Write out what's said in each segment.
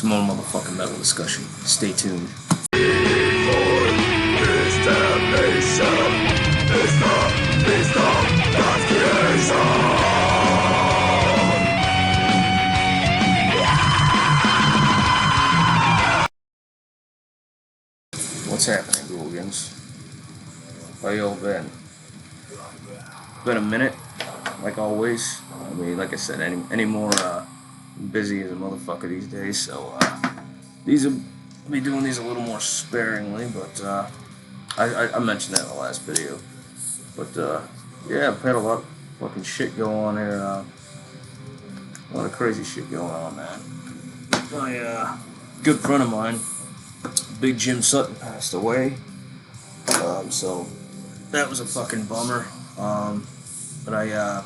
some more motherfucking metal discussion. Stay tuned. What's happening, Gooligans? How y'all been? Been a minute, like always. I mean, like I said, any more busy as a motherfucker these days. So I'll be doing these a little more sparingly. But I mentioned that in the last video. But yeah, I've had a lot of fucking shit go on here. A lot of crazy shit going on, man. My good friend of mine, Big Jim Sutton, passed away. So that was a fucking bummer. But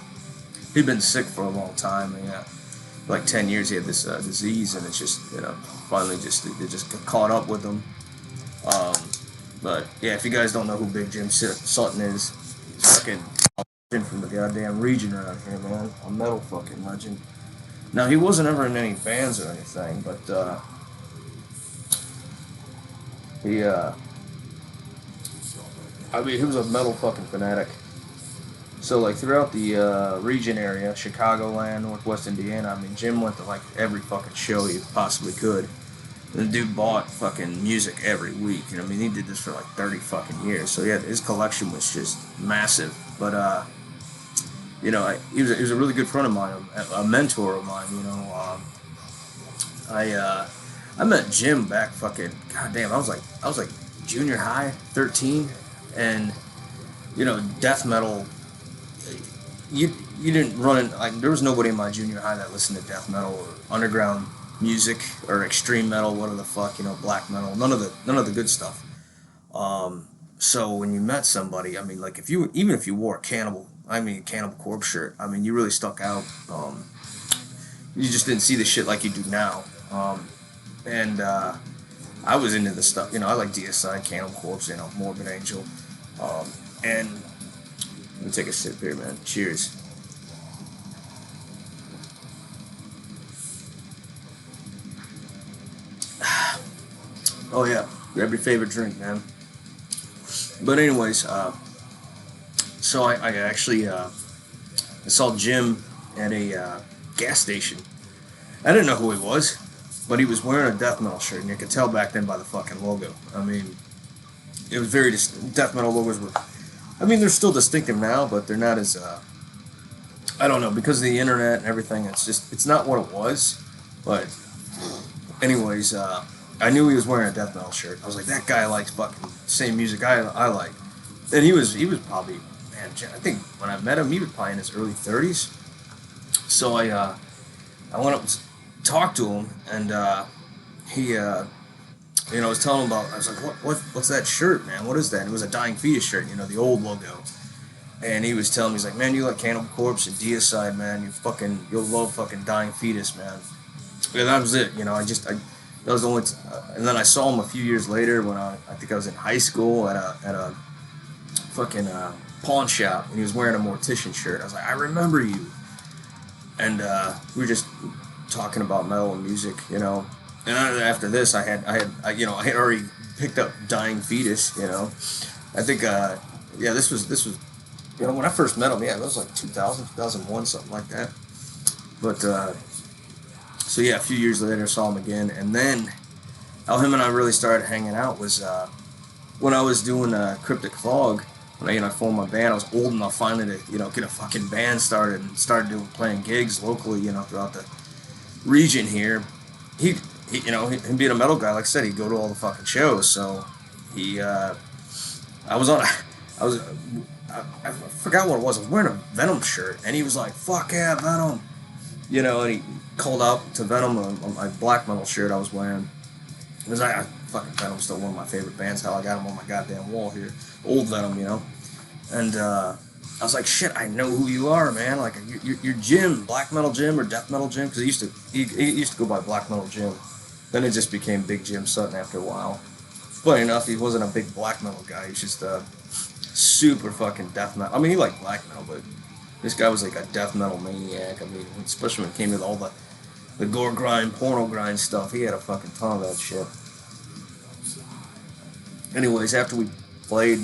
he'd been sick for a long time. Like 10 years he had this disease, and it's just, finally it just got caught up with him. But yeah, if you guys don't know who Big Jim Sutton is, he's fucking from the goddamn region around here, man. A metal fucking legend. Now, he wasn't ever in any bands or anything, but he was a metal fucking fanatic. So, like, throughout the region area, Chicagoland, Northwest Indiana, I mean, Jim went to, like, every fucking show he possibly could. And the dude bought fucking music every week. And, I mean, he did this for, like, 30 fucking years. So, yeah, his collection was just massive. But, he was a really good friend of mine, a mentor of mine, I met Jim back fucking, goddamn, I was like junior high, 13, and, death metal, you didn't run in, like, there was nobody in my junior high that listened to death metal or underground music or extreme metal, whatever the fuck, black metal, none of the good stuff. So when you met somebody, I mean, like, even if you wore a Cannibal Corpse shirt, I mean, you really stuck out. You just didn't see the shit like you do now. And I was into the stuff, I like DSI, Cannibal Corpse, Morbid Angel. And let me take a sip here, man. Cheers. Oh yeah, grab your favorite drink, man. But anyways, so I actually I saw Jim at a gas station. I didn't know who he was, but he was wearing a death metal shirt, and you could tell back then by the fucking logo. I mean, it was very death metal logos were. I mean, they're still distinctive now, but they're not as. I don't know, because of the internet and everything. It's not what it was. But anyways, I knew he was wearing a death metal shirt. I was like, that guy likes fucking same music I like, and he was probably, man. I think when I met him, he was probably in his early 30s. So I went up and talked to him, and he, I was telling him about. I was like, what's that shirt, man? What is that? And it was a Dying Fetus shirt, the old logo. And he was telling me, he's like, man, you like Cannibal Corpse and Deicide, man. You'll love fucking Dying Fetus, man. And that was it, that was the only. And then I saw him a few years later when I think I was in high school at a fucking pawn shop, and he was wearing a Mortician shirt. I was like, I remember you. And we were just talking about metal and music, And after this, I had already picked up Dying Fetus, I think, this was, when I first met him, it was like 2000, 2001, something like that. But, so yeah, a few years later, I saw him again, and then how him and I really started hanging out was when I was doing Cryptic Fog. When I formed my band, I was old enough finally to get a fucking band started and started playing gigs locally, throughout the region here. He him being a metal guy, like I said, he'd go to all the fucking shows. So I forgot what it was. I was wearing a Venom shirt, and he was like, "Fuck yeah, Venom," and he called out to Venom on my black metal shirt I was wearing. It was like, fucking Venom's still one of my favorite bands. Hell, I got him on my goddamn wall here. Old Venom, And I was like, shit, I know who you are, man. Like, you're Jim, Black Metal Jim or Death Metal Jim, because he used to go by Black Metal Jim. Then it just became Big Jim Sutton after a while. Funny enough, he wasn't a big black metal guy. He was just super fucking death metal. I mean, he liked black metal, but this guy was like a death metal maniac. I mean, especially when it came to all the the gore grind, porno grind stuff. He had a fucking ton of that shit. Anyways, after we played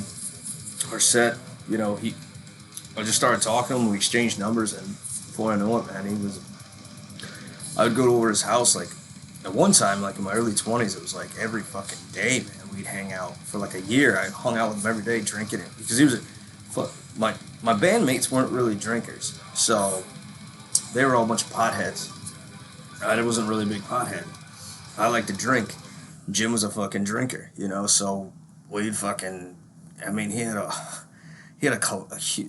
our set, you know, I just started talking to him. We exchanged numbers, and before I know it, man, I would go over to his house, like, at one time, like, in my early 20s, it was, like, every fucking day, man, we'd hang out. For, like, a year, I hung out with him every day, drinking it, because he was my bandmates weren't really drinkers, so they were all a bunch of potheads. I wasn't really a big pothead. I like to drink. Jim was a fucking drinker, you know, so we'd fucking, I mean, he had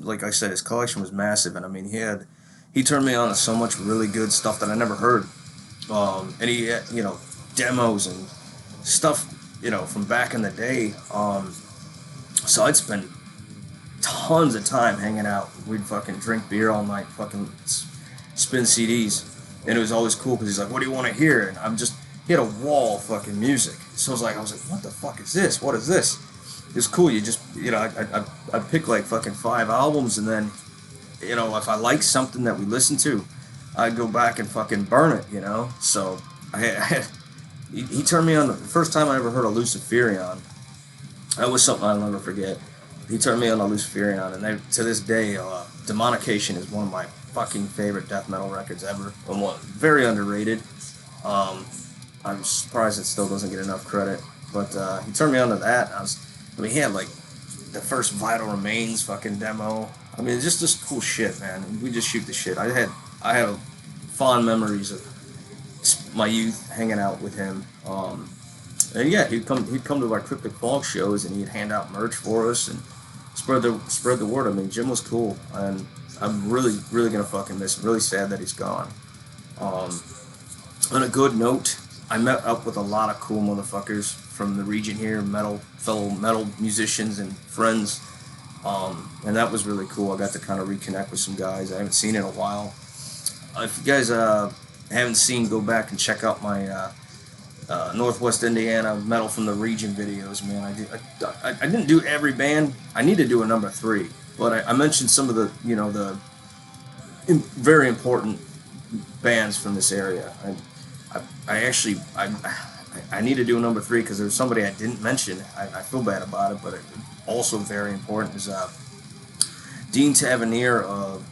like I said, his collection was massive, and I mean, he turned me on to so much really good stuff that I never heard. And he had, you know, demos and stuff, you know, from back in the day. So I'd spend tons of time hanging out. We'd fucking drink beer all night, fucking spin CDs, and it was always cool because he's like, "What do you want to hear?" And he had a wall of fucking music. So I was like, "What the fuck is this? What is this?" It's cool. You just, you know, I pick like fucking 5 albums, and then, you know, if I like something that we listen to, I'd go back and fucking burn it, you know. So he turned me on. The first time I ever heard of Luciferion, that was something I'll never forget. He turned me on to Luciferion, and to this day, Demonication is one of my fucking favorite death metal records ever. And very underrated. I'm surprised it still doesn't get enough credit. But he turned me on to that. He had like the first Vital Remains fucking demo. I mean, it's just cool shit, man. We just shoot the shit. I had fond memories of my youth hanging out with him. And yeah, he'd come to our Cryptic Fog shows, and he'd hand out merch for us and spread the word. I mean, Jim was cool, and I'm really, really gonna fucking miss him. Really sad that he's gone. On a good note, I met up with a lot of cool motherfuckers from the region here, fellow metal musicians and friends, and that was really cool. I got to kind of reconnect with some guys I haven't seen in a while. If you guys haven't seen, go back and check out my Northwest Indiana Metal from the Region videos, man. I didn't do every band. I need to do a number 3, but I mentioned some of the, you know, the very important bands from this area. I need to do a number 3 because there's somebody I didn't mention. I feel bad about it, but also very important is Dean Tavernier of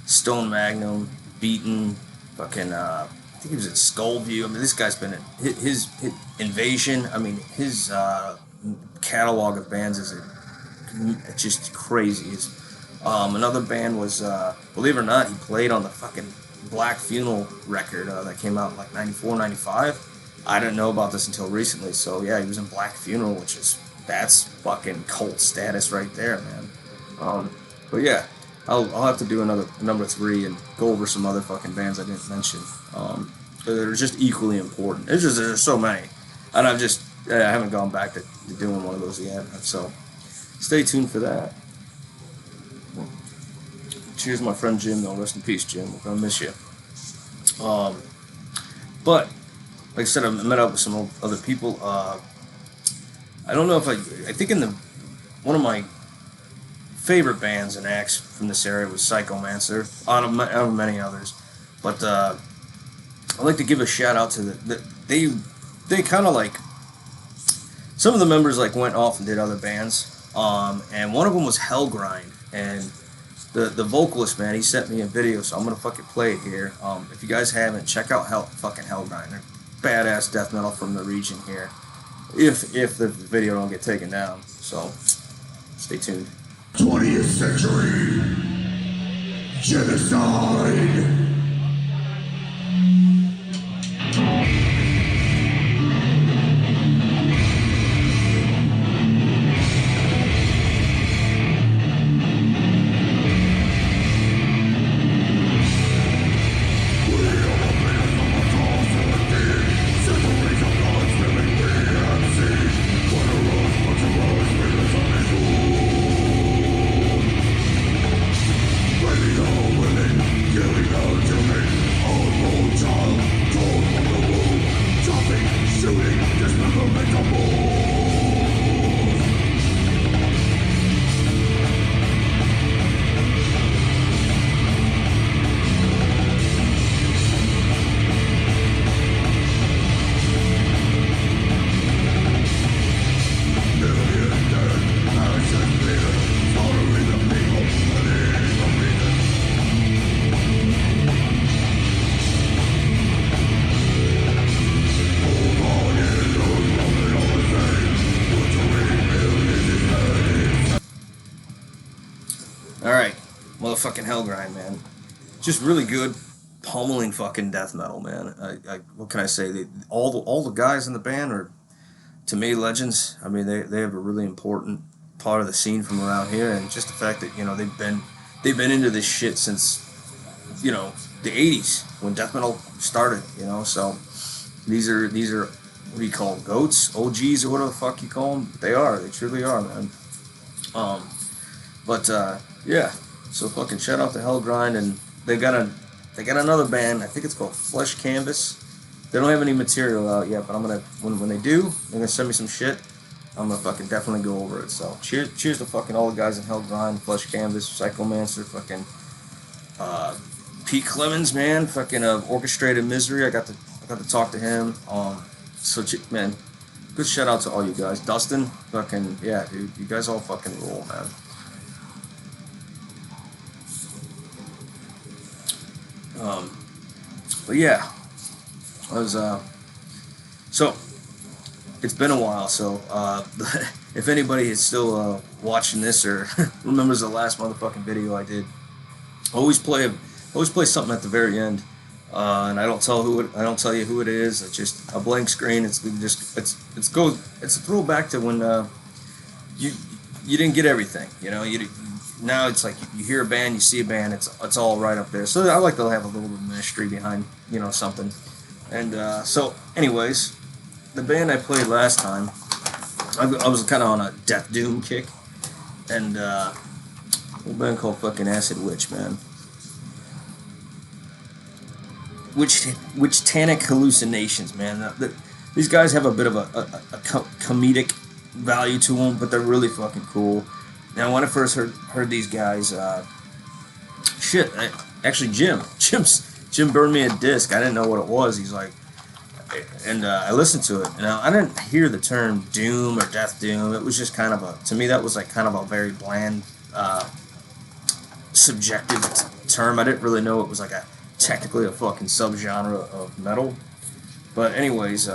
Stone Magnum, Beaten, fucking, I think he was at Skullview. I mean, this guy's been his Invasion. I mean, his catalog of bands is just crazy. Another band was, believe it or not, he played on the fucking Black Funeral record that came out in like 94, 95. I didn't know about this until recently. So yeah, he was in Black Funeral, that's fucking cult status right there, man. But yeah, I'll have to do another number 3 and go over some other fucking bands I didn't mention. They're just equally important. There's so many, and I haven't gone back to doing one of those yet. So stay tuned for that. Cheers, my friend Jim, though. Rest in peace, Jim. We're gonna miss you. But like I said, I met up with some other people. I don't know if I think one of my favorite bands and acts from this area was Psychomancer, out of many others. But I'd like to give a shout out to they kind of like, some of the members like went off and did other bands, and one of them was Hellgrind, and the vocalist, man, he sent me a video, so I'm gonna fucking play it here. If you guys haven't, check out Hellgrind. They're badass death metal from the region here. If the video don't get taken down, so stay tuned. 20th century genocide. motherfucking Hellgrind, man. Just really good pummeling fucking death metal, man. What can I say? All the guys in the band are, to me, legends. I mean, they have a really important part of the scene from around here, and just the fact that they've been into this shit since the '80s when death metal started. So these are what do you call them? Goats, OGs, or whatever the fuck you call them. They truly are, man. But yeah, so fucking shout out to Hellgrind, and they got another band. I think it's called Flesh Canvas. They don't have any material out yet, but I'm gonna when they do, they're gonna send me some shit. I'm gonna fucking definitely go over it. So cheers to fucking all the guys in Hellgrind, Flesh Canvas, Psychomancer, fucking Pete Clemens, man, fucking Orchestrated Misery. I got to talk to him. Man, good shout out to all you guys. Dustin, fucking yeah, dude, you guys all fucking rule, man. But yeah, I was so it's been a while. So if anybody is still watching this or remembers the last motherfucking video I did, always play something at the very end, and I don't tell you who it is. It's just a blank screen. It's a throwback to when you didn't get everything. Now it's like you hear a band, you see a band, it's all right up there. So I like to have a little bit of mystery behind something. And so anyways, the band I played last time, I was kind of on a death doom kick, and a band called fucking Acid Witch, man. Which Tannic Hallucinations, man. These guys have a bit of a comedic value to them, but they're really fucking cool. Now, when I first heard these guys, actually Jim burned me a disc. I didn't know what it was. He's like, and I listened to it. Now, I didn't hear the term doom or death doom. It was just kind of to me, that was like kind of a very bland, subjective term. I didn't really know it was like technically a fucking subgenre of metal. But anyways,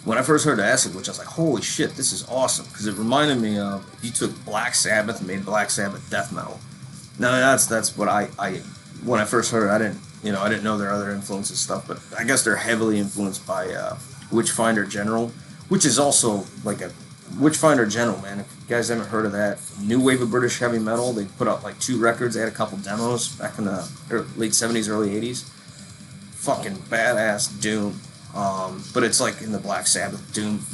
when I first heard Acid Witch, I was like, holy shit, this is awesome. Because it reminded me of, if you took Black Sabbath and made Black Sabbath death metal. Now, that's what I when I first heard it, I didn't know their other influences stuff, but I guess they're heavily influenced by Witchfinder General, which is also like a Witchfinder General, man. If you guys haven't heard of that, new wave of British heavy metal. They put out like 2 records. They had a couple demos back in the late 70s, early 80s. Fucking badass doom. But it's like in the Black Sabbath doom,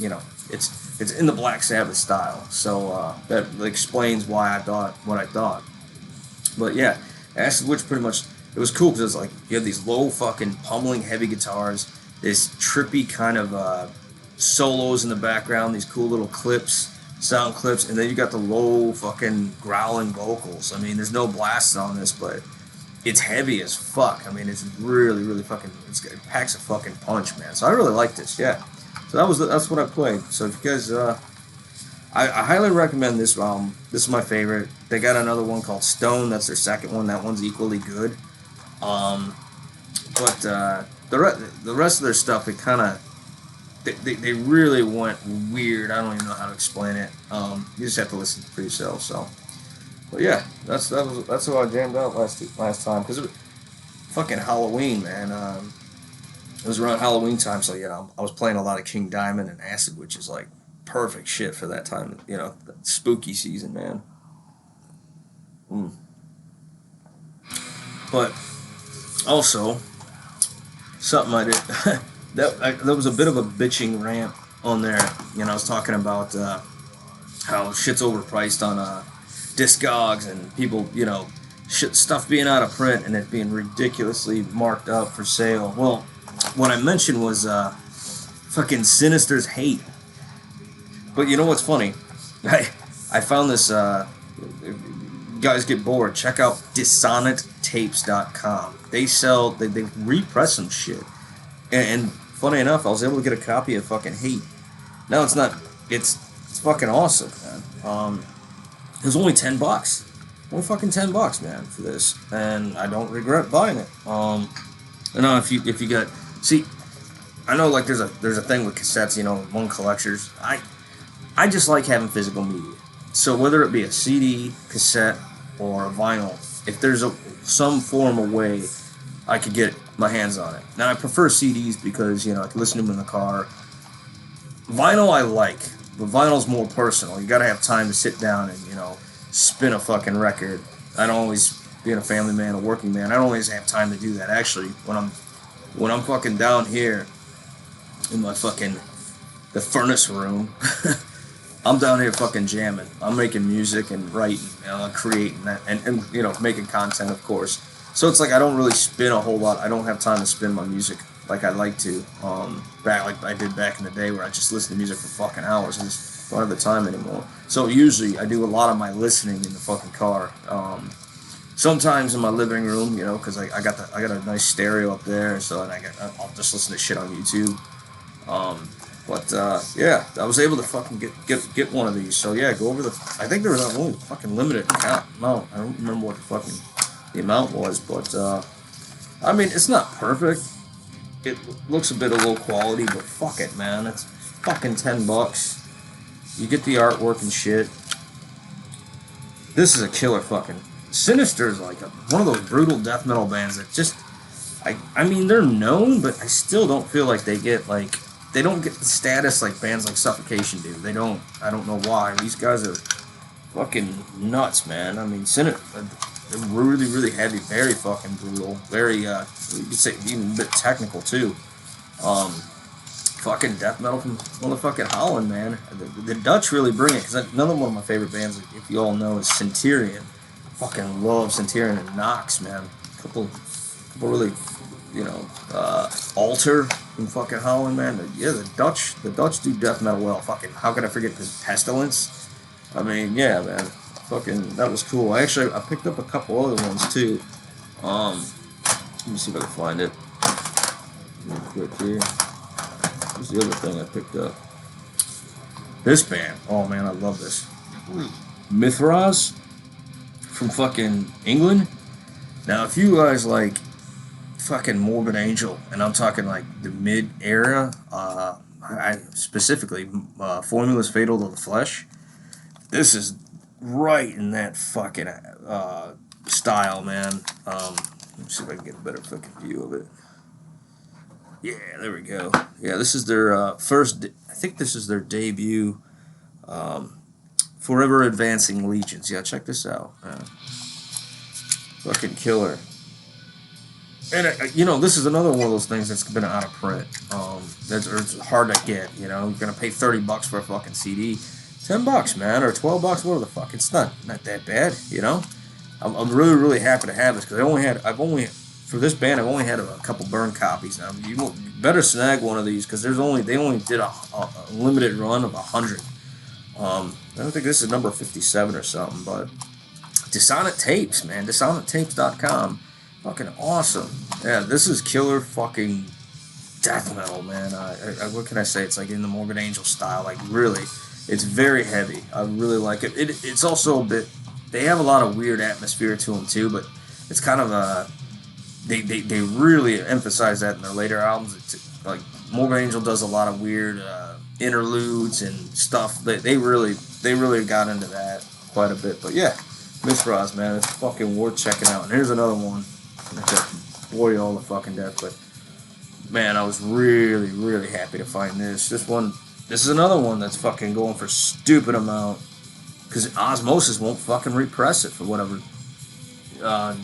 it's in the Black Sabbath style. So that explains why I thought what I thought. But yeah, Acid Witch pretty much, it was cool because it was like you have these low fucking pummeling heavy guitars, this trippy kind of solos in the background, these cool little sound clips, and then you got the low fucking growling vocals. I mean, there's no blasting on this, but it's heavy as fuck. I mean, it's really, really fucking, it packs a fucking punch, man. So I really like this, yeah. So that's what I played. So if you guys, I highly recommend this album. This is my favorite. They got another one called Stone. That's their second one. That one's equally good. But the rest of their stuff, it kind of, they really went weird. I don't even know how to explain it. You just have to listen for yourself. So, but yeah, that's what I jammed out last time, because it was fucking Halloween, man. It was around Halloween time, so I was playing a lot of King Diamond and Acid, which is like perfect shit for that time. Spooky season, man. But also something I did. There was a bit of a bitching rant on there. I was talking about how shit's overpriced on Discogs, and people, stuff being out of print and it being ridiculously marked up for sale. Well, what I mentioned was fucking Sinister's hate. But you know what's funny? I found this. If you guys get bored, check out DissonantTapes.com. They repress some shit. And funny enough, I was able to get a copy of fucking Hate. Now it's not. It's fucking awesome, man. It was only $10. Only fucking $10, man, for this, and I don't regret buying it. I know if you got, see, I know like there's a thing with cassettes, among collectors. I just like having physical media. So whether it be a CD, cassette, or a vinyl, if there's some form of way I could get my hands on it. Now I prefer CDs because I can listen to them in the car. Vinyl I like, but vinyl's more personal. You gotta have time to sit down and spin a fucking record. I don't always, being a family man, a working man, I don't always have time to do that. Actually, when I'm fucking down here in my fucking the furnace room, I'm down here fucking jamming. I'm making music and writing, creating that, and making content, of course. So it's like I don't really spin a whole lot. I don't have time to spin my music like I like to. Back like I did back in the day, where I just listen to music for fucking hours. I just don't have the time anymore. So usually I do a lot of my listening in the fucking car. Sometimes in my living room, because I got a nice stereo up there, so I'll just listen to shit on YouTube. But yeah, I was able to fucking get one of these. So yeah, go over I think there was only fucking limited amount. I don't remember what the amount was, but I mean, it's not perfect. It looks a bit of low quality, but fuck it, man. It's fucking $10. You get the artwork and shit. This is a killer fucking. Sinister is like one of those brutal death metal bands that just, I mean, they're known, but I still don't feel like they don't get the status like bands like Suffocation do. They don't. I don't know why. These guys are fucking nuts, man. I mean, Sinister, they're really, really heavy, very fucking brutal, very, you could say even a bit technical too. Fucking death metal from motherfucking Holland, man. The Dutch really bring it, because another one of my favorite bands, if you all know, is Centurion. Fucking love Centurion and Nox, man. Couple really, Alter from fucking Holland, man. Yeah, the Dutch do death metal well. Fucking, how could I forget this Pestilence? I mean, yeah, man. Fucking, that was cool. I picked up a couple other ones too. Let me see if I can find it real quick here. What's the other thing I picked up? This band. Oh man, I love this. Mithras from fucking England. Now, if you guys like fucking Morbid Angel, and I'm talking like the mid era, specifically Formulas Fatal to the Flesh, this is right in that fucking style, man. Let me see if I can get a better fucking view of it. Yeah, there we go. Yeah, this is their first. I think this is their debut. Forever Advancing Legions. Yeah, check this out. Fucking killer. And this is another one of those things that's been out of print. It's hard to get. You're gonna pay $30 for a fucking CD. $10, man, or $12, whatever the fuck. It's not that bad. I'm really, really happy to have this, because for this band, I've only had a couple burned copies. Now you better snag one of these, because they only did a limited run of 100. I don't think this is number 57 or something, but Dissonant Tapes, man, DissonantTapes.com, fucking awesome. Yeah, this is killer fucking death metal, man. What can I say? It's like in the Morbid Angel style, like really, it's very heavy. I really like it. It's also a bit. They have a lot of weird atmosphere to them too, but it's kind of They really emphasize that in their later albums. It's like Morbid Angel does a lot of weird interludes and stuff. They really got into that quite a bit. But yeah, Miss Roz, man, it's fucking worth checking out. And here's another one that bore you all the fucking death. But man, I was really, really happy to find this. This is another one that's fucking going for stupid amount, because Osmosis won't fucking repress it for whatever.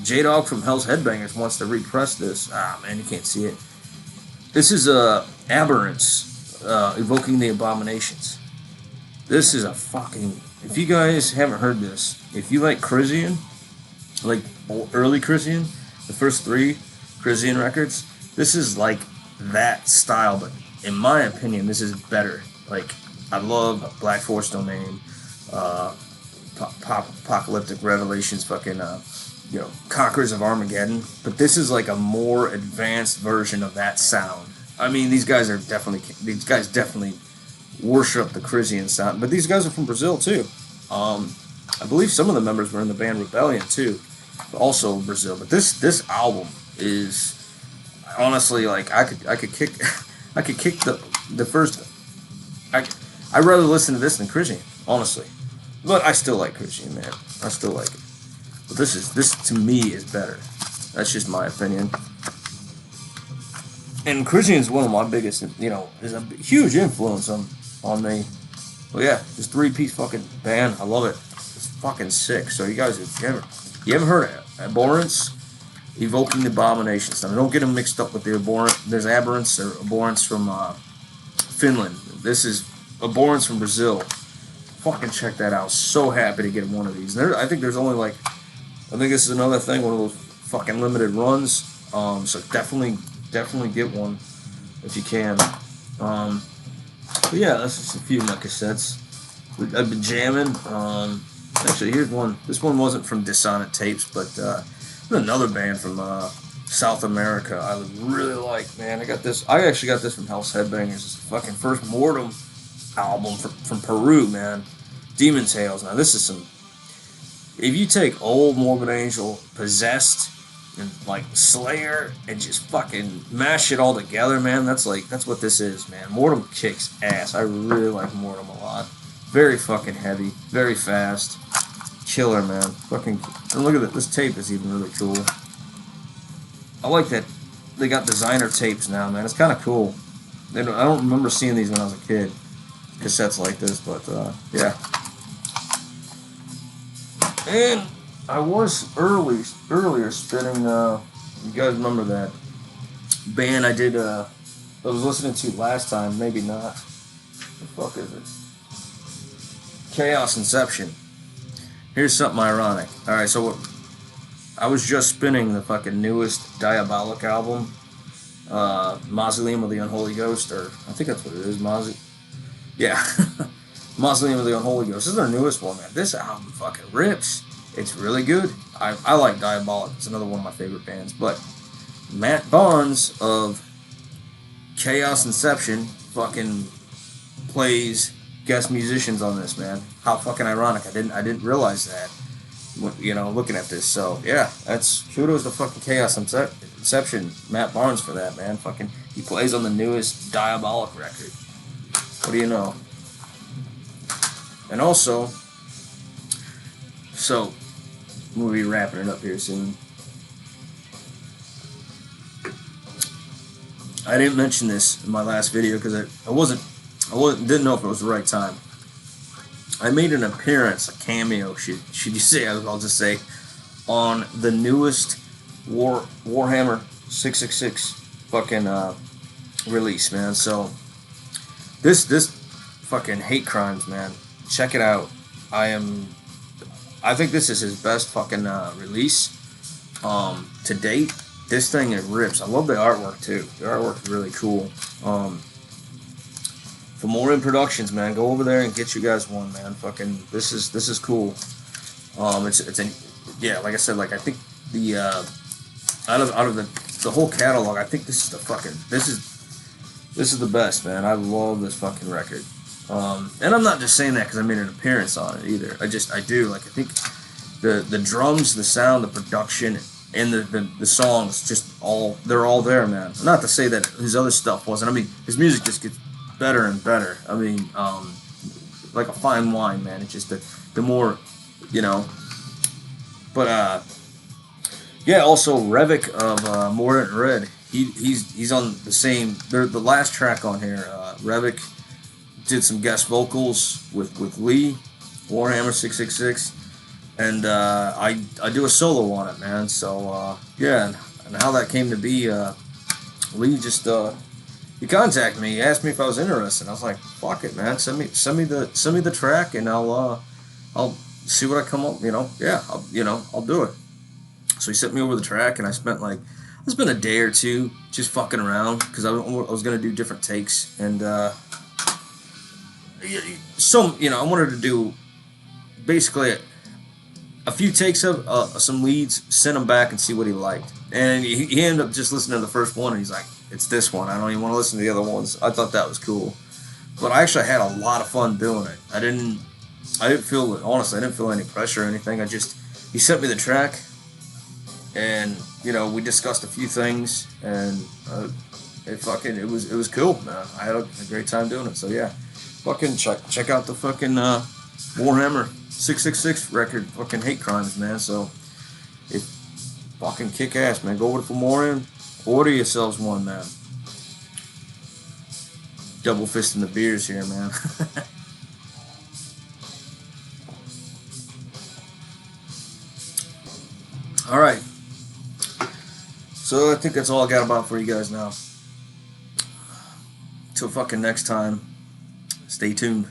J-Dog from Hell's Headbangers wants to repress this. Ah, man, you can't see it. This is Aberrance, Evoking the Abominations. This is a fucking... If you guys haven't heard this, if you like Crisian, like early Crisian, the first 3 Crisian records, this is like that style, but in my opinion, this is better. Like, I love Black Force Domain, Apocalyptic Revelations, fucking... Conquerors of Armageddon, but this is like a more advanced version of that sound. I mean, these guys definitely worship the Crisian sound, but these guys are from Brazil too. I believe some of the members were in the band Rebellion too, also Brazil. But this album is honestly like I could kick the first. I'd rather listen to this than Crisian, honestly, but I still like Crisian, man. I still like it. But this to me is better. That's just my opinion. And Christian's one of my biggest, is a huge influence on me. Well, yeah, this 3-piece fucking band, I love it. It's fucking sick. So you guys, if you haven't heard of Abhorrence, Evoking the Abominations. Now, don't get them mixed up with the Abhorrence. There's Abhorrence or Abhorrence from Finland. This is Abhorrence from Brazil. Fucking check that out. So happy to get one of these. I think there's only I think this is another thing, one of those fucking limited runs. So definitely get one if you can. But yeah, that's just a few of my cassettes. I've been jamming. Actually, here's one. This one wasn't from Dissonant Tapes, but another band from South America I really like, man. I actually got this from Hell's Headbangers. It's the fucking first Mortem album from Peru, man. Demon Tales. Now, this is some... If you take old Morbid Angel, Possessed, and like Slayer, and just fucking mash it all together, man, that's what this is, man. Mortem kicks ass. I really like Mortem a lot. Very fucking heavy, very fast, killer, man. Fucking, and look at it. This tape is even really cool. I like that they got designer tapes now, man. It's kind of cool. I don't remember seeing these when I was a kid, cassettes like this, but yeah. And I was earlier spinning, you guys remember that band I was listening to last time, maybe not. What the fuck is it? Chaos Inception. Here's something ironic. Alright, so I was just spinning the fucking newest Diabolic album, Mausoleum of the Unholy Ghost, or I think that's what it is, yeah. Mausoleum of the Unholy Ghost. This is their newest one, man. This album fucking rips. It's really good. I like Diabolic. It's another one of my favorite bands. But Matt Barnes of Chaos Inception fucking plays guest musicians on this, man. How fucking ironic. I didn't realize that, looking at this. So, yeah, that's kudos to fucking Chaos Inception. Matt Barnes for that, man. Fucking, he plays on the newest Diabolic record. What do you know? And also, so we'll be wrapping it up here soon. I didn't mention this in my last video because I didn't know if it was the right time. I made an appearance, a cameo, should you say? I'll just say, on the newest Warhammer 666 fucking release, man. So this fucking Hate Crimes, man. Check it out. I think this is his best fucking release to date. This thing, it rips. I love the artwork too. The artwork is really cool. For more in productions, man, go over there and get you guys one, man. Fucking, this is cool. Yeah, like I said, like I think the out of the whole catalog, I think this is the best, man. I love this fucking record. And I'm not just saying that because I made an appearance on it either. I do. Like, I think the drums, the sound, the production, and the songs, they're all there, man. Not to say that his other stuff wasn't. I mean, his music just gets better and better. I mean, like a fine wine, man. It's just the more, But yeah. Also, Revik of Mordant Red. He's on the same. They're the last track on here. Revik did some guest vocals with Lee, Warhammer 666, and I do a solo on it, man. So yeah, and how that came to be, Lee just he contacted me, he asked me if I was interested. I was like, fuck it, man, send me the track, and I'll see what I come up. Yeah, I'll do it. So he sent me over the track, and I spent a day or two just fucking around because I was gonna do different takes, and I wanted to do basically a few takes of some leads, send them back and see what he liked. And he ended up just listening to the first one, and he's like, it's this one. I don't even want to listen to the other ones. I thought that was cool. But I actually had a lot of fun doing it. I didn't feel any pressure or anything. He sent me the track, and, we discussed a few things, and it was cool, man. I had a great time doing it. So yeah. Fucking check out the fucking Warhammer 666 record, fucking Hate Crimes, man. So It's fucking kick ass, man. Go over to Fomorian, order yourselves one, man. Double fisting the beers here, man. All right. So I think that's all I got about for you guys now. Till fucking next time. Stay tuned.